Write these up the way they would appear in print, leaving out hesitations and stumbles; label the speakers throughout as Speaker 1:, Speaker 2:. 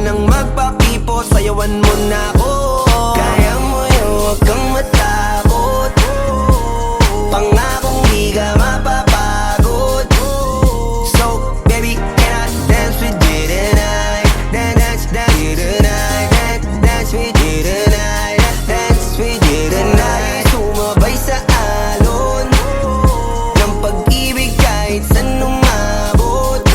Speaker 1: nang magpakipot, sayawan mo na ako. Kaya mo yun, huwag kang matakot. Pangakong di ka mapapagod. So baby, can I dance with you tonight? Dance with you tonight. Dance with you tonight. Dance with you tonight. Sumabay sa alon ng pag-ibig kahit saan umabot.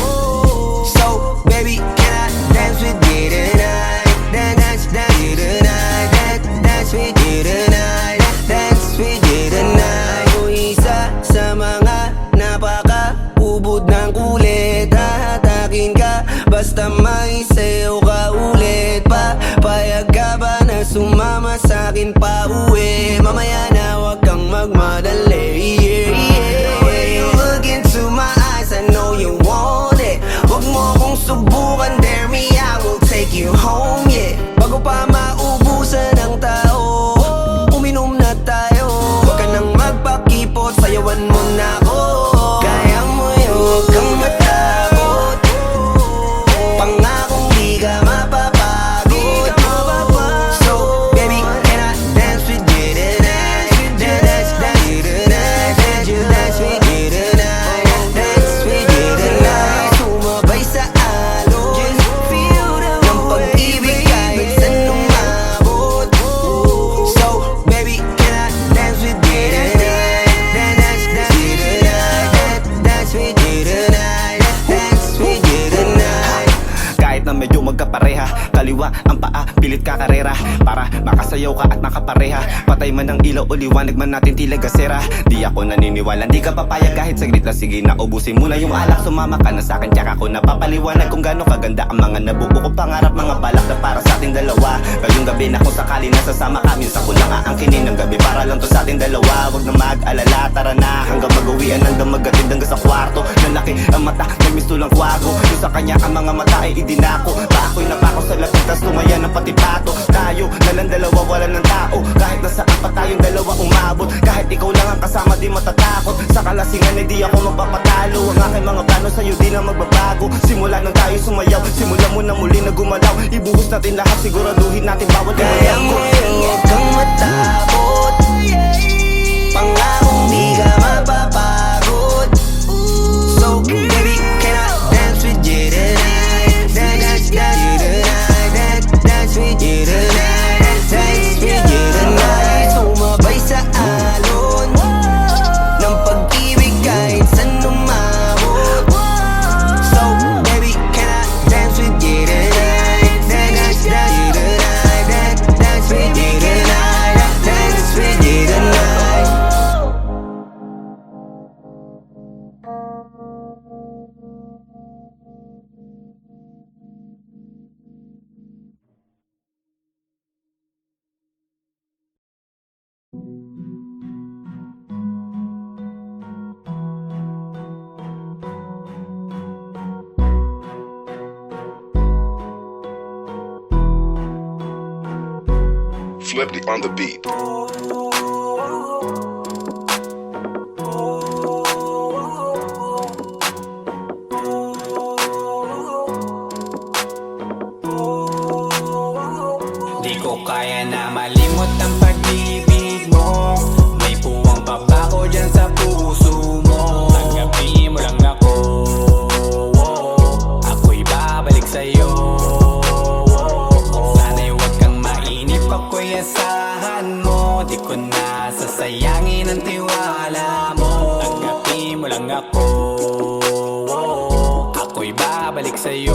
Speaker 1: So baby, can I dance with you tonight? Dance with you tonight. Dance with you tonight. Dance with you tonight. O isa sa mga napaka-ubod ng kulit, hahatakin ka basta may sayo ka ulit. Payag ka ba na sumama sa'kin pa uwi? Mamaya na wag kang magmadali. The way you look into my eyes, I know you want it. Wag mo kong subukan, dare me, I will take you home, yeah. Bago pa maubusan ng tao, uminom na tayo. Wag ka nang magpakipot, sayawan mo na ako. Kaya mo yun, wag kang matakot. Pangakong di ka mapapagod. So baby, can I dance with you tonight? Dance with you tonight. Dance with you tonight. Dance with you tonight. Sumabay sa alon ng pag-ibig kahit saan umabot. So baby, can I dance with you tonight? Dance with you tonight. Dance with you tonight. Dance with you tonight.
Speaker 2: Kahit na medyo magkapareha, kaliwa ang paa, pilit ka karera para makasayaw ka at makapareha. Patay man ang ilaw o liwanag man natin tila gasera. Di ako naniniwala, di ka papayag kahit saglit na. Sige na, ubusin mo na yung alak, sumama ka na sa'kin. Tsaka ako napapaliwanag kung gaano kaganda ang mga nabuo ko pangarap, mga balak na para sa ating dalawa. Ngayong gabi na kung sakali nasasama kami, sa kulang aangkinin ng gabi para lang to sa ating dalawa. Wag na mag-alala, tara na hanggang mag-uwian, hanggang magatid hanggang sa kwarto. Lalaki ang mata, may mistulang kwago. Yung sa kanya ang mga mata ay idinako. Ako'y napako sa lapit, tas tumaya ng pati pato. Tayo nalang dalawa, wala ng tao. Kahit nasaan pa tayong dalawa umabot. Kahit ikaw lang ang kasama, di matatakot. Sa kalasingan ay di ako magpapatalo. Ang aking mga plano sa'yo di na magbabago. Simula nang tayo sumayaw, simula mo na muli na gumalaw. Ibuhos natin lahat, siguraduhin natin bawal
Speaker 1: Kaya mo yun, huwag kang matakot. Pangakong di ka mapapagod. So baby, can I dance with you tonight? Dance with you tonight. Dance with you tonight. Dance with you tonight. Sumabay sa alon ng pag-ibig kahit saan umabot. So baby, can I dance with you tonight? Dance with you tonight. Dance with you tonight. Dance with you tonight.
Speaker 3: Flipped it on the beat.
Speaker 4: Di ko kaya na malimot ang pag-ibig mo. May puwang baba ko dyan sa puso mo. Tanggapin mo lang ako, ako'y babalik sa'yo. Sana'y huwag kang mainip, ako'y asahan mo. Di ko na sasayangin ang tiwala mo. Tanggapin mo lang ako, ako'y babalik sa'yo.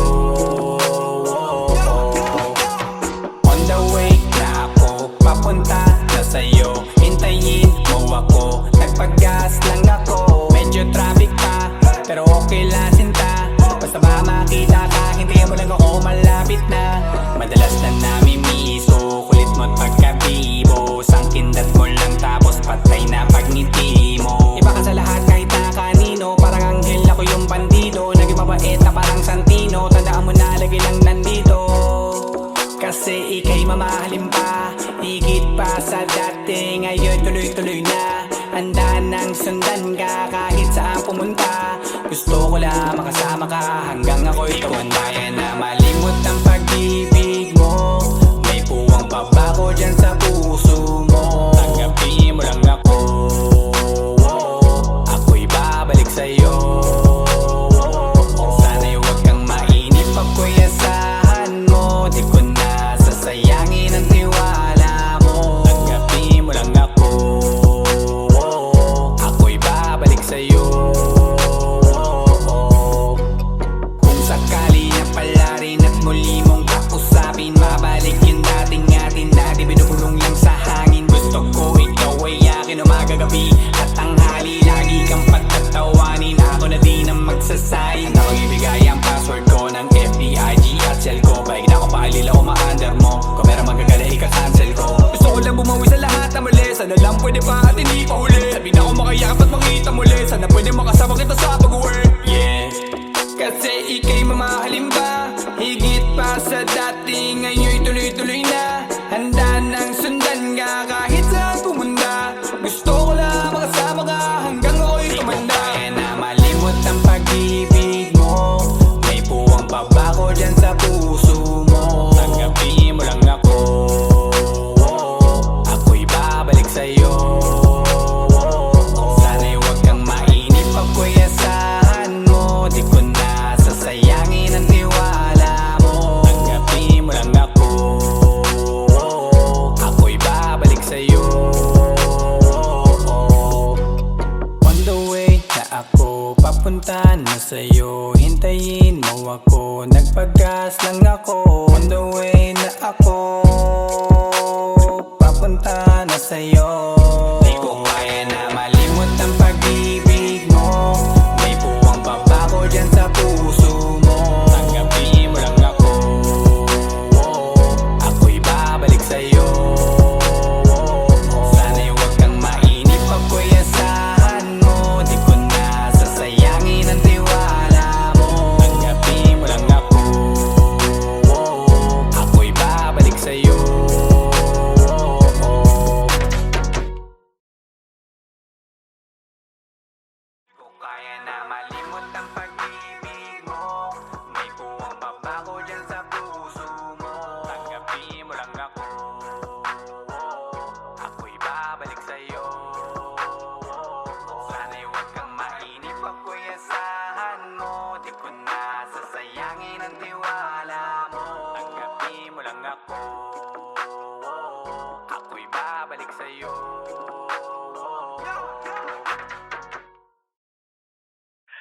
Speaker 4: On the way na ako, papunta na sa'yo. Hintayin mo ako, nagpag-gas lang ako. Medyo traffic pa, pero okay lang sinta. Basta ba makita ka, hintayin mo lang ako, malapit na. Madalas na namimiso, kulit mo't pagkabibo. Sangkindat mo lang tapos patay na pagngiti mo. Iba ka sa lahat kahit na kanino, parang anghel ako yung bandido. Naging mabait na parang Santino, tandaan mo na lagi lang nandito. Kasi ika'y mamahalin pa, higit pa sa dati. Ngayon tuloy-tuloy na, handa nang sundan ka kahit saan pumunta. Gusto ko lang makasama ka hanggang ako'y tumanda. Kaya na malimot ang pag-ibig tigil ako ma-under mo. Kung meron magagala ika-cancel ko. Gusto ko lang bumawi sa lahat na mali. Sana lang pwede pa at hindi pa huli. Sabi na ako makayakap at makita muli. Sana pwede makasama kita sa pag-work. Yeah, kasi ika'y mamahalin ba? Higit pa sa dati, ngayon'y tuloy-tuloy na. Handa nang sundan ka kahit saan pumunta. Gusto ko lang makasama ka hanggang ako'y tumanda. Di ko kaya na malimot ang pag-ibig mo. May puwang pabako dyan sa puso mo. Tanggapin mo lang ako, ako'y babalik sa'yo. Sana'y huwag kang mainip, ako'y asahan mo. Di ko na sasayangin ang tiwala mo. Tanggapin mo lang ako, ako'y babalik sa'yo. On the way na ako, papunta na sa'yo. Hintayin mo ako, nagpagas lang ako. On the way na ako, papunta na sa'yo. Di ko kaya na malimot ang pag-ibig mo. May puwang pabako dyan sa puso mo. Tanggapin mo lang ako, ako'y babalik sa'yo. Sana'y huwag kang mainip, ako'y asahan mo. Di ko na sasayangin ang tiwala mo. Tanggapin mo lang ako, ako'y babalik sa'yo. Di ko kaya na malimot ang pag-ibig mo. May puwang pabako dyan sa puso mo. Tanggapin mo lang ako, ako'y babalik sa'yo. Sana'y huwag kang mainip, ako'y asahan mo. Di ko na sasayangin ang tiwala mo. Tanggapin mo lang ako, ako'y babalik sa'yo.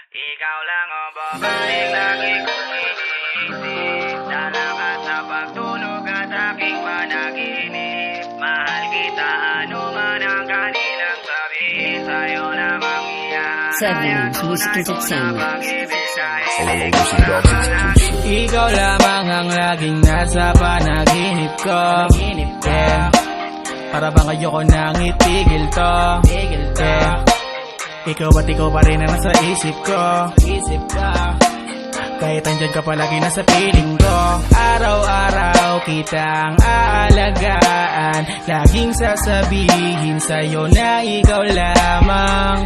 Speaker 5: Ikaw lang ang babaeng lagi kong iniisip. Dala ka sa pagtulog at aking panaginip. Mahal kita, ano man ang kanilang sabihin. Sa'yo lamang
Speaker 6: Seven Music Entertainment.
Speaker 4: Ikaw lamang ang laging nasa panaginip ko. Yeah. Para bang ayoko nang itigil to. Yeah. Ikaw at ikaw pa rin ang nasa isip ko. Kahit andyan ka palagi nasa piling ko. Araw-araw kitang aalagaan. Laging sasabihin sa'yo na ikaw lamang.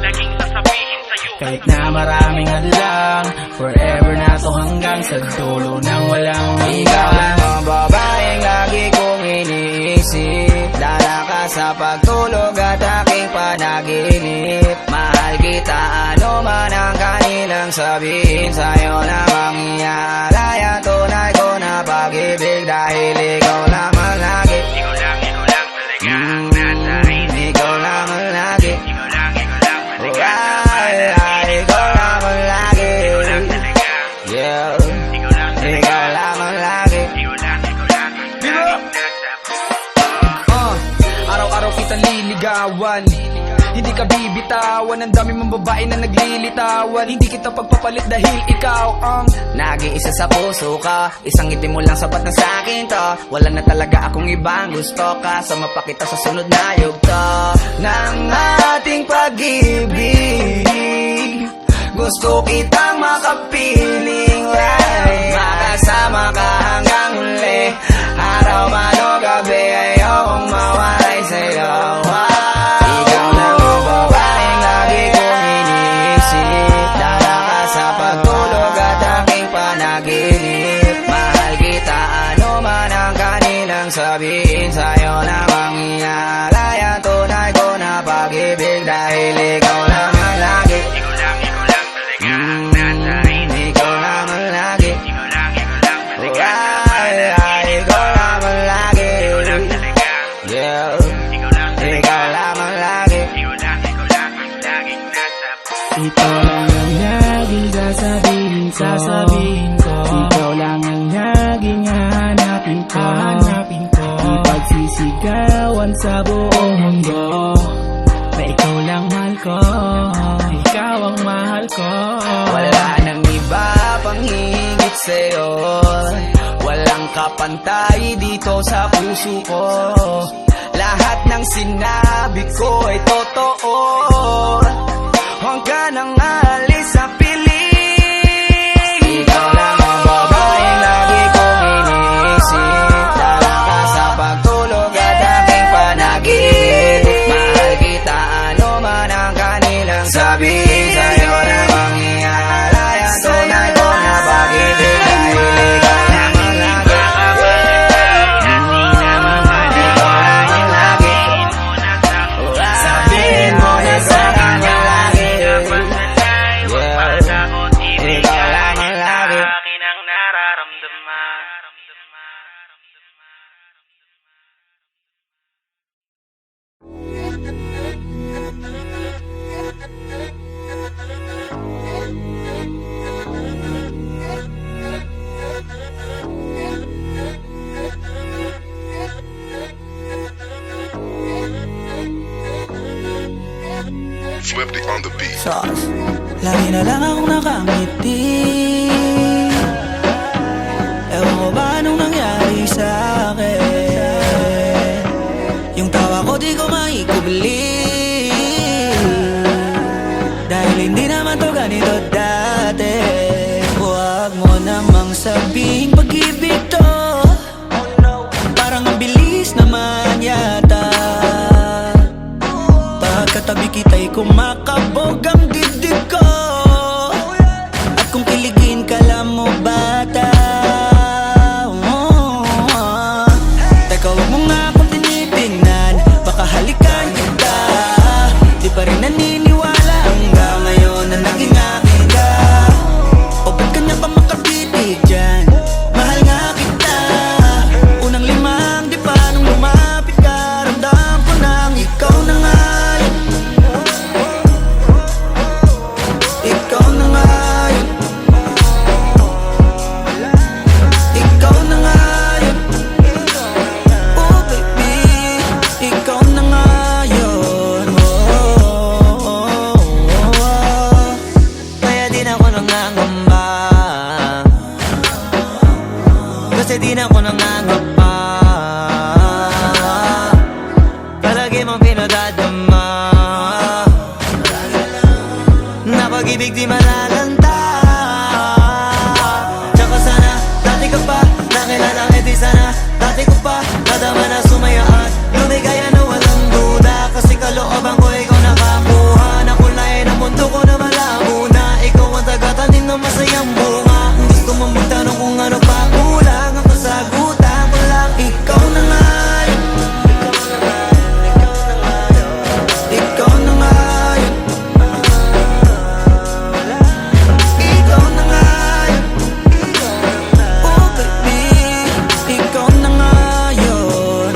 Speaker 5: Laging sasabihin sa'yo.
Speaker 4: Kahit na maraming hadlang, forever na to hanggang sa dulo ng walang
Speaker 1: Ikaw lang
Speaker 4: hanggan.
Speaker 1: ang babaeng lagi kong iniisip. Dala ka sa pagtulog at aking panaginip. Mahal kita, ano man ang kanilang sabihin. Sa'yo lamang iaalaya, tunay ko na pag-ibig. Dahil ikaw lamang lagi.
Speaker 5: Ikaw lang talaga ang nasa isip.
Speaker 1: Ikaw lamang lagi.
Speaker 5: Ikaw lang talaga
Speaker 1: Ikaw lamang lagi.
Speaker 5: Ikaw lang talaga.
Speaker 1: Yeah.
Speaker 5: Ikaw lang talaga.
Speaker 1: Ikaw lamang lagi.
Speaker 5: Ikaw lang laging nasa
Speaker 7: Araw-araw kita liligawan. Hindi ka bibitawan. Ang dami mong babae na naglilitawan. Hindi kita pagpapalit dahil ikaw ang
Speaker 1: Nag-iisa sa puso ka. Isang ngiti mo lang sapat na sa'kin to. Wala na talaga akong ibang gusto ka. Sama pa kita sa sunod na yugto ng ating pag-ibig. Gusto kitang makapiling right. Makasama ka hanggang huli. Araw man o gabi, ayokong mawalay sa'yo. Ikaw lang ang babaeng lagi kong iniisip. Dala ka sa pagtulog at aking panaginip. Mahal kita, ano man ang kanilang sabihin. Sa'yo lamang iaalaya, tunay ko na pag-ibig. Dahil ikaw lamang lagi.
Speaker 5: Ikaw lang talaga ang nasa isip.
Speaker 1: Ikaw lamang lagi.
Speaker 5: Ikaw lang talaga.
Speaker 1: Ikaw lamang lagi.
Speaker 5: Ikaw lang talaga.
Speaker 1: Yeah.
Speaker 5: Ikaw lang talaga.
Speaker 1: Ikaw lamang lagi.
Speaker 5: Ikaw lang laging nasa
Speaker 4: Ito lang ang laging sasabihin ko. Ikaw lang ang laging hahanapin ko. Ipagsisigawan sa buong mundo na ikaw lang mahal ko. Ikaw ang mahal ko.
Speaker 1: Wala nang iba pang higit sa'yo. Walang
Speaker 7: pantay dito sa puso ko. Lahat ng sinabi ko ay totoo. Huwag ka nang aalis sa piling. Ikaw lang ang babaeng lagi kong iniisip. Dala ka sa pagtulog at aking panaginip. Mahal kita ano man ang kanilang sabihin. Sa'yo na bang iaalaya, tunay ko na bakit dahil ikaw naman lagi. Sabihin mo na sa kanya lagi. Ikaw naman lagi.
Speaker 5: Akin ang nararamdaman.
Speaker 3: Flipped on the beat.
Speaker 8: Sauce. Lagi na lang akong nakangiti. Ewan ko ba anong nangyari sa akin. Yung tawa ko di ko maikubli. Dahil hindi naman to ganito dati. Huwag mo namang sabihing pag-ibig to. Parang ang bilis naman yata. Pagkatabi kita'y kumakabog ang dibdib ko. At kung kiligin ka lang mo bata. Teka huwag mo nga akong tinitingnan. Baka halikan kita. Di pa rin naniniwala hanggang ngayon na naging akin ka. O ba't ka na pa makatitig dyan? Mahal nga kita. Unang limang di pa nung lumapit ka. Ramdam ko nang ikaw na nga. Ikaw na nga yun. Ikaw na nga yun. Oh baby, ikaw na nga yun. Kaya di na ako nangangamba. Kasi di na ako nangangamba. Palagi mong pinadadama. Na pag-ibig di malalanta. Tsaka sana, dati ka pa nakilala, eh di sana dati ko pa nadama na sumaya at lumigaya na walang duda. Kasi kalooban ko ikaw nakakuha. Nakulayan ang mundo ko na malabo na. Ikaw ang tagatanim ng masayang bunga. Kung gusto mong magtanong kung ano pa kulang, ang kasagutan ko lang ikaw na nga yun. Ikaw na nga yun. Ikaw na nga yun. Oh baby, ikaw na nga yun.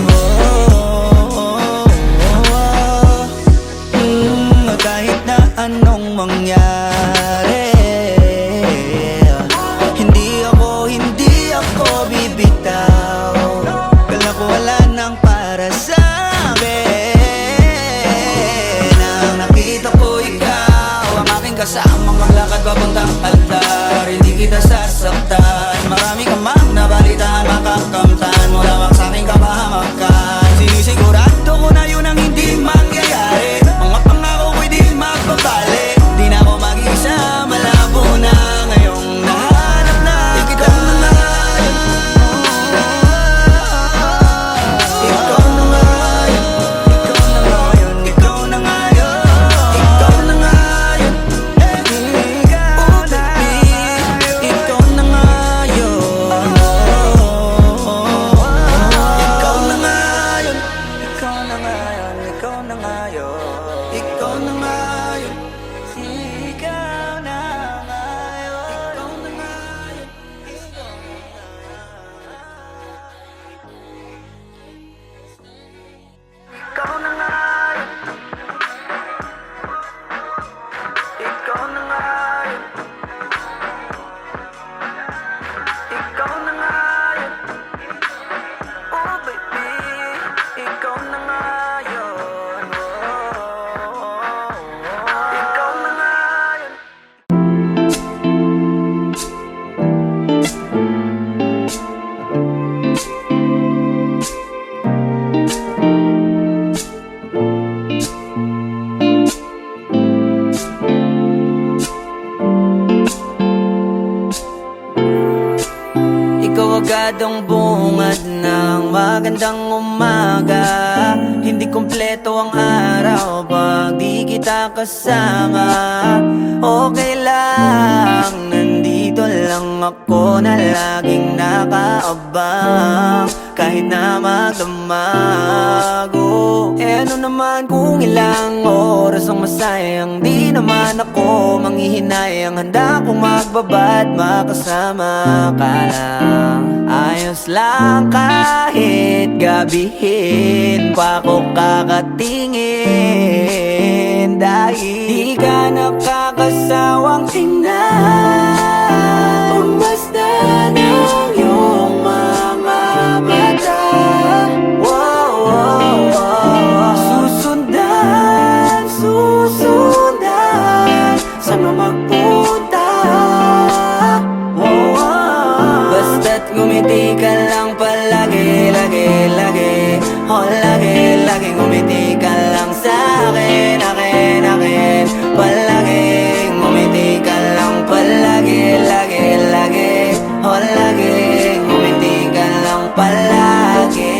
Speaker 8: ang bungad ng magandang umaga. Hindi kompleto ang araw pag di kita kasama. Okay lang, nandito lang ako na laging nakaabang. Kahit na magdamago, ano naman kung ilang oras ang masayang. Di naman ako manghihinayang, handa kong magbabad makasama ka lang. Ayos lang kahit gabihin pa ko kakatingin. Dahil di ka nakakasawang tingnan, basta ng iyong mga mata. Susundan saan mo magpunta. Basta't ngumiti ka lang palagi, lagi, lagi. Lagi, lagi ngumiti ka lang sa'kin, akin, akin. Palagi ngumiti ka lang palagi, lagi, lagi. Lagi ngumiti ka lang palagi.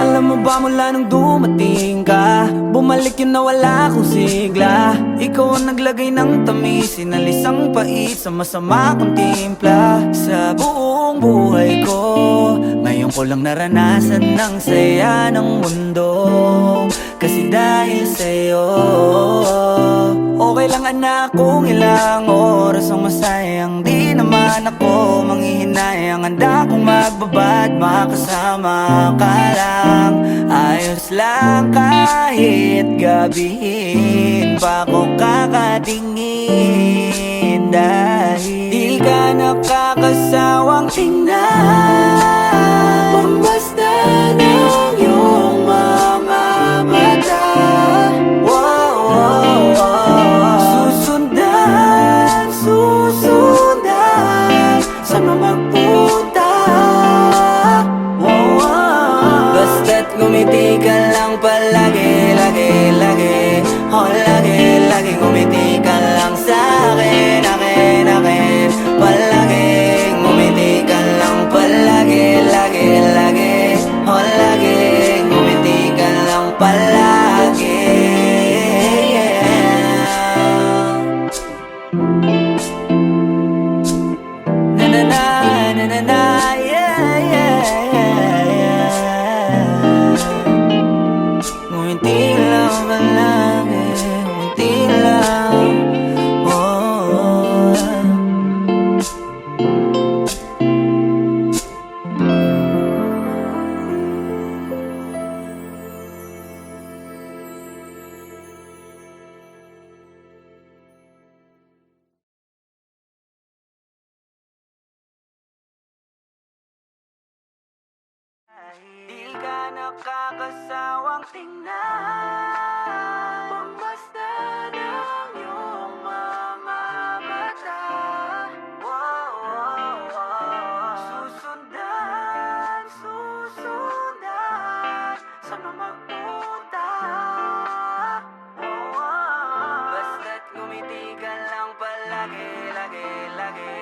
Speaker 8: Alam mo ba mula nung dumating ka, bumalik yun na wala akong sigla. Ikaw ang naglagay ng tamis, sinalis ang pait sa masama kong timpla. Sa buong buhay ko, ngayon ko lang naranasan ng saya ng mundo. Kasi dahil sa'yo, okay lang anak kung ilang oras ang masayang. Di naman ako manghihinayang, handa kong magbabad makasama ka lang. Ayos lang kahit gabihin pa ko kakatingin. Dahil di ka nakakasawang tingnan, basta ng iyong mga mata. Susundan saan mo magpunta. Basta't ngumiti ka lang palagi, lagi, lagi. Lagi, lagi ngumiti ka lang sa'kin, akin, akin. Palagi ngumiti ka lang palagi, lagi, lagi. Lagi ngumiti ka lang palagi. Na na na, na na na, yeah, yeah, yeah. Ngumiti lang palagi, ngumiti lang, oh. Di ka nakakasawang tingnan, basta ng iyong mga mata. Susundan saan mo magpunta. Basta't ngumiti ka lang palagi, lagi, lagi.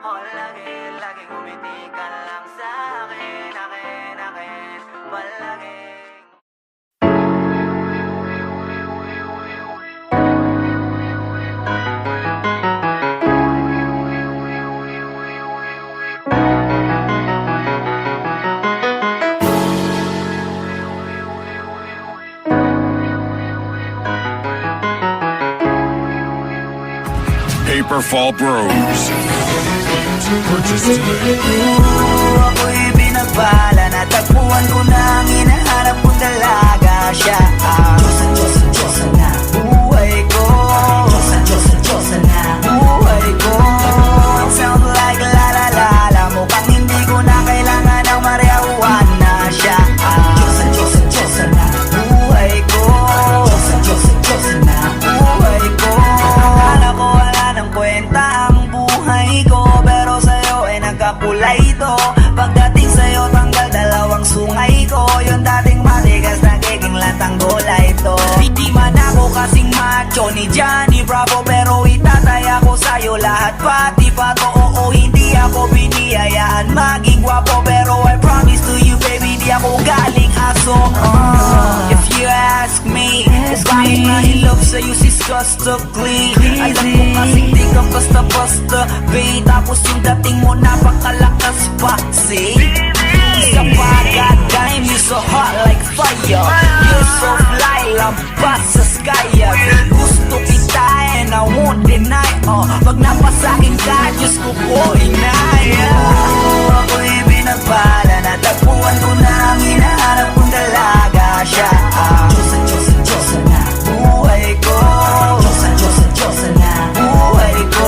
Speaker 8: Lagi, lagi ngumiti ka lang sa'kin, akin, akin. Palagi.
Speaker 3: Paperfall Bros. Purchase today.
Speaker 7: Ako'y binabala, natagpuan ko na ang hinahanap kong dalaga. Siya ang Diyosa na buhay ko. Diyosa na buhay ko. It sounds like la la la la, mukhang hindi ko na kailangan ng marihuana na. Siya ang Diyosa na buhay ko. Diyosa na buhay ko. Akala ko wala ng kwenta ang buhay ko, pero sa'yo ay nagkakulay ito. Pagdating sa'yo tanggal dalawang sungay ko. Yung dating matigas nagiging latang gola ito. Di man ako kasing macho ni Johnny Bravo, pero itataya ko sa'yo lahat pati pa to. Oo, hindi ako ako biniyayaan maging gwapo. Pero I promise to you baby, di ako galing aso. If you ask me, bakit mahilap sa'yo sis gusto clean? Alam ko kasing di ka basta-basta babe, tapos yung dating mo napakalakas pa. See? Isa pa goddamn, you so hot like fire. You so fly, lampas sa sky. Gusto kita and I won't deny. Pag napasakin ka, Diyos ko po inaya. Ako'y binagpala, natagpuan ko na ang hinahanap kong dalaga siya. Diyosa na buhay ko. Diyosa na buhay ko.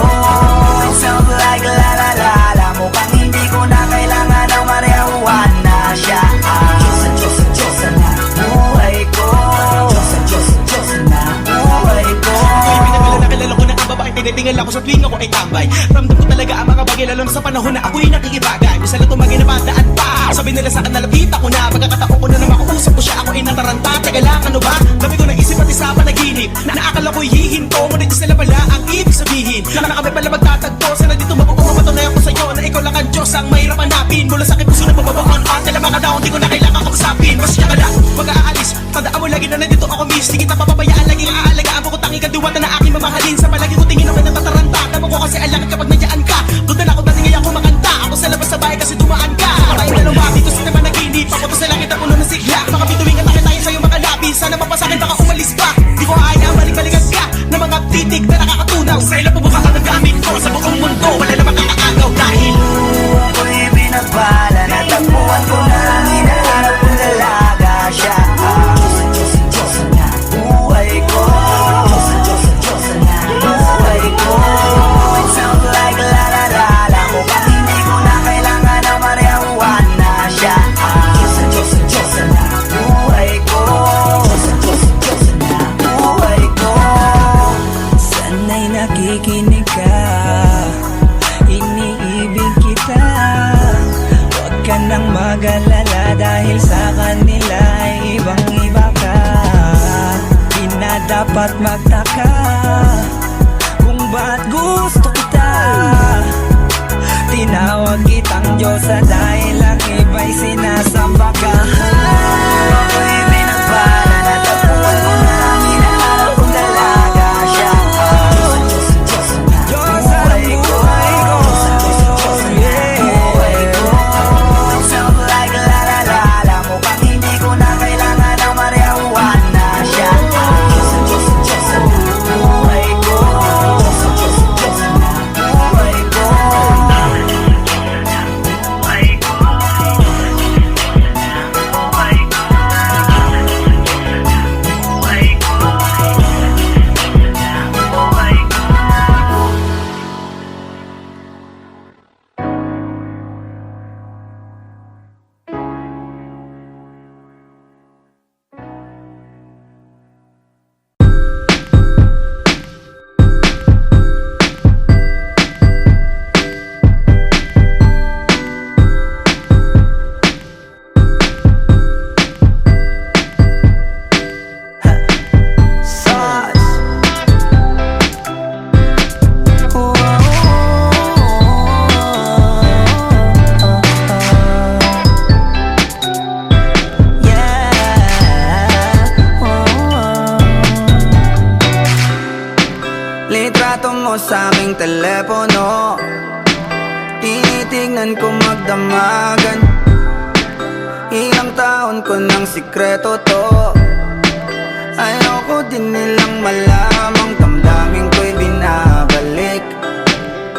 Speaker 7: It sounds like la la la la. Mukhang hindi ko na kailangan ng marijuana siya. Diyosa na buhay ko. Diyosa na buhay ko.
Speaker 9: Nakilala ko na ang babae, tinitingal ako sa tuwing ako ay tambay. Ramdam ko talaga ang mga bagay, lalo na sa panahon na ako'y nakikibagay. Bisa lang tumagay na bandaan pa. Sabi nila sa akin, nalapit ako na. Pagkakataon ko na na makausap ko siya, ako ay nataranta. Teka lang, ano ba? Dami ko naisip at isa pa naginip. Naakala ko'y hihinto, ngunit sila pala ang ibig sabihin. Na kami pala magtatagpo, sana dito mapapatunayan ko sa'yo na ikaw lang ang Diyos ang mahirap hanapin. Mula sa aking puso na pababaon at tala mga daon, di ko na kailangan kausapin. Mas siya ka lang, mag-aalis. Tandaan mo lagi na nandito ako miss. Di kita papabayaan, laging aalagaan mo ko tanging kadiwata na aking mamahalin. Sa palagi ko tingin ako natataranta. Tama ko kasi alam kapag nandiyan ka. Doon na ako dating ngayon kumakanta. Ako sa labas sa bahay kasi dumaan ka. Tayong dalawa dito sa naman naginip. Ako to sa langit ang puno ng sigla. Mga bituin ka tayo sa'yo mga labi. Sana mapasakin baka umalis pa. Di ko kaya balik-balikan ka na mga titig na nakakatunaw. Sa ilang pubuka ka ng gamit ko. Sa buong mundo wala namang kakakaagaw dahil
Speaker 7: ako'y binagpala, natagpuan ko na ang hinahanap kong dalaga siya. Diyosa na buhay ko. Diyosa na buhay ko. It sounds like la la la la. Mukhang hindi ko na kailangan ng marijuana siya. Diyosa na buhay ko. Diyosa na buhay ko. Sana'y nakikinig ka, iniibig kita. Huwag ka nang mag-alala dahil sa kanila ay ibang-iba ka. Di na dapat magtaka kung ba't gusto kita. Tinawag kitang Diyosa dahil ang iba'y sinasamba ka. Ako'y binagpala, natagpuan ko na ang hinahanap kong dalaga siya. Diyosa na buhay ko. Buhay ko. It sounds like la la la la. Mukhang hindi ko na kailangan ng marijuana siya. Diyosa na buhay ko. Diyosa na buhay ko. Litrato mo sa aming telepono, tinitingnan ko magdamagan. Ilang taon ko ng sikreto to. Ayoko din nilang malamang damdamin ko'y binabalik.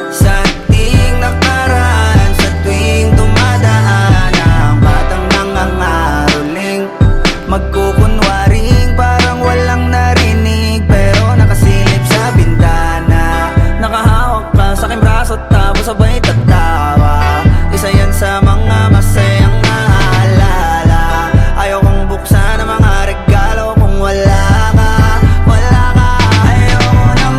Speaker 7: Sa ating nakaraan, sa tuwing dumadaan ang batang nangangaroling, magkukunwaring parang walang narinig, pero nakasilip sa bintana. Nakahawak ka sa aking braso tapos sabay tatawa. Isa yan sa mga masayang naalala. Ayokong buksan ang mga regalo kung wala ka. Ayoko nang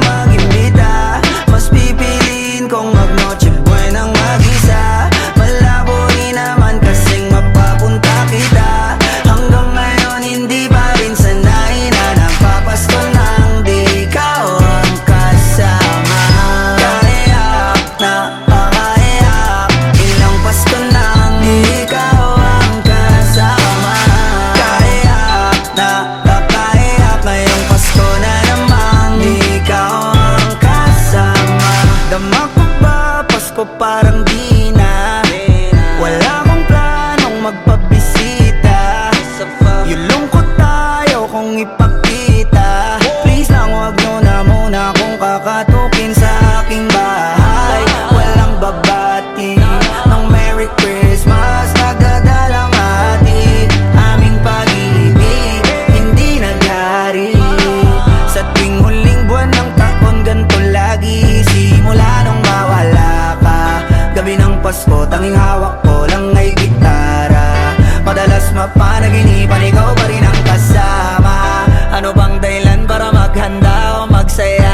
Speaker 7: ko, tanging hawak ko lang ay gitara. Madalas mapanaginipan, ikaw pa rin ang kasama. Ano bang dahilan para maghanda o magsaya?